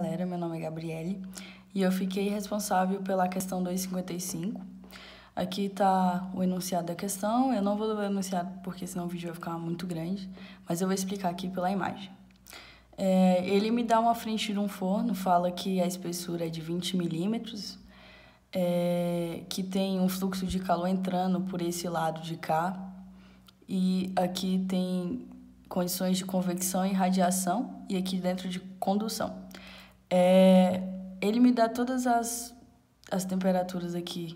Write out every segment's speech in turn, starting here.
Galera, meu nome é Gabriele e eu fiquei responsável pela questão 255. Aqui está o enunciado da questão. Eu não vou ler o enunciado porque senão o vídeo vai ficar muito grande, mas eu vou explicar aqui pela imagem. Ele me dá uma frente de um forno, fala que a espessura é de 20 milímetros, que tem um fluxo de calor entrando por esse lado de cá, e aqui tem condições de convecção e radiação, e aqui dentro de condução. Ele me dá todas as temperaturas aqui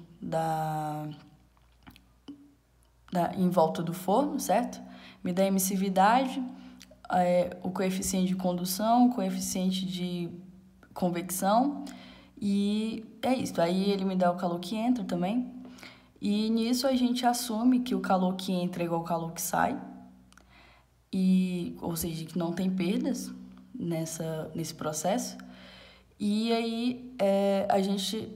em volta do forno, certo? Me dá a emissividade, o coeficiente de condução, o coeficiente de convecção, e é isso. Aí ele me dá o calor que entra também. E nisso a gente assume que o calor que entra é igual ao calor que sai, ou seja, que não tem perdas nesse processo. E aí a gente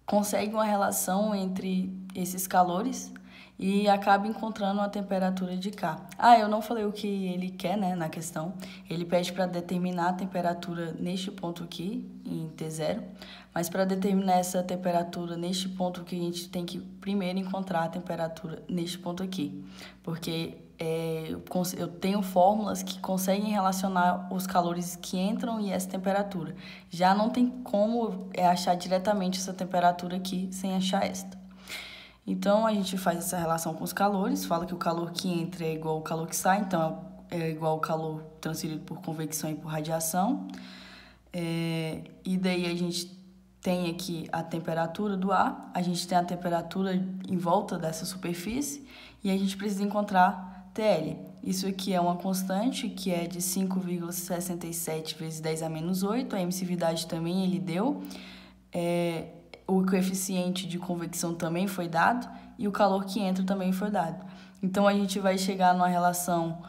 consegue uma relação entre esses calores e acaba encontrando a temperatura de cá. Eu não falei o que ele quer, né, na questão. Ele pede para determinar a temperatura neste ponto aqui, em T0, mas para determinar essa temperatura neste ponto aqui, a gente tem que primeiro encontrar a temperatura neste ponto aqui, porque eu tenho fórmulas que conseguem relacionar os calores que entram e essa temperatura. Já não tem como achar diretamente essa temperatura aqui sem achar esta. Então, a gente faz essa relação com os calores, fala que o calor que entra é igual ao calor que sai, então é igual ao calor transferido por convecção e por radiação. E daí a gente tem aqui a temperatura do ar, a gente tem a temperatura em volta dessa superfície e a gente precisa encontrar TL. Isso aqui é uma constante que é de 5,67 vezes 10 a menos 8, a emissividade também ele deu, o coeficiente de convecção também foi dado e o calor que entra também foi dado. Então, a gente vai chegar numa relação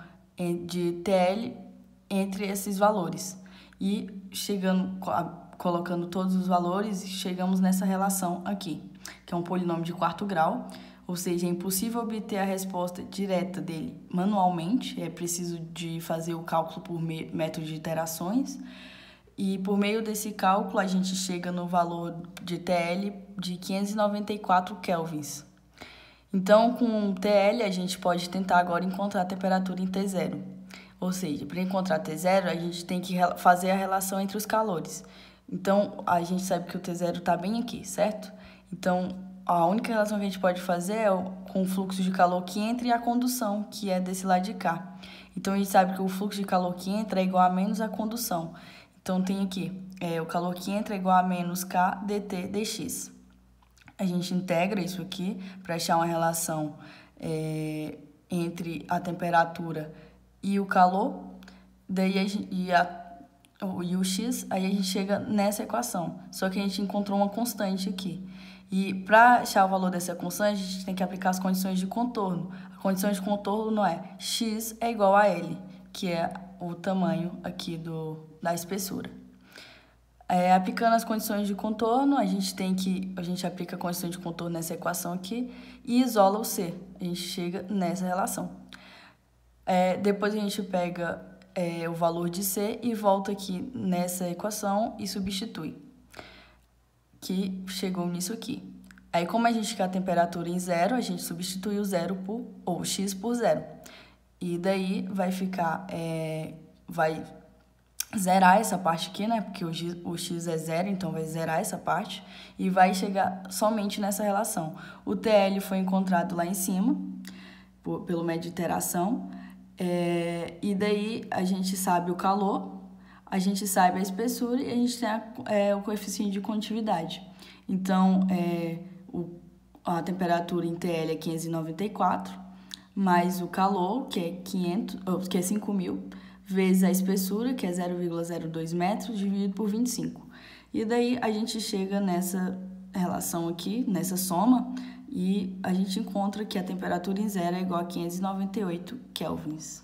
de TL entre esses valores. E colocando todos os valores, chegamos nessa relação aqui, que é um polinômio de quarto grau, ou seja, é impossível obter a resposta direta dele manualmente, é preciso de fazer o cálculo por método de iterações, e por meio desse cálculo a gente chega no valor de TL de 594 kelvins. Então, com TL a gente pode tentar agora encontrar a temperatura em T0. Ou seja, para encontrar T0 a gente tem que fazer a relação entre os calores. Então, a gente sabe que o T0 está bem aqui, certo? Então, a única relação que a gente pode fazer é com o fluxo de calor que entra e a condução, que é desse lado de cá. Então, a gente sabe que o fluxo de calor que entra é igual a menos a condução. Então, tem aqui, o calor que entra é igual a menos K dt dx. A gente integra isso aqui para achar uma relação entre a temperatura e o calor, daí e o x, aí a gente chega nessa equação. Só que a gente encontrou uma constante aqui. E para achar o valor dessa constante, a gente tem que aplicar as condições de contorno. A condição de contorno é x é igual a L, que é o tamanho aqui da espessura. Aplicando as condições de contorno, a gente aplica a condição de contorno nessa equação aqui e isola o C. A gente chega nessa relação. Depois a gente pega o valor de C e volta aqui nessa equação e substitui, que chegou nisso aqui. Aí, como a gente quer a temperatura em zero, a gente substitui o x por zero. E daí vai ficar, vai zerar essa parte aqui, né? Porque o x é zero, então vai zerar essa parte e vai chegar somente nessa relação. O TL foi encontrado lá em cima, pelo método de iteração, e daí a gente sabe o calor, a gente sabe a espessura e a gente tem o coeficiente de condutividade. Então, a temperatura em TL é 594, mais o calor, que é 5.000, vezes a espessura, que é 0,02 metros, dividido por 25. E daí a gente chega nessa relação aqui, nessa soma, e a gente encontra que a temperatura em zero é igual a 598 kelvins.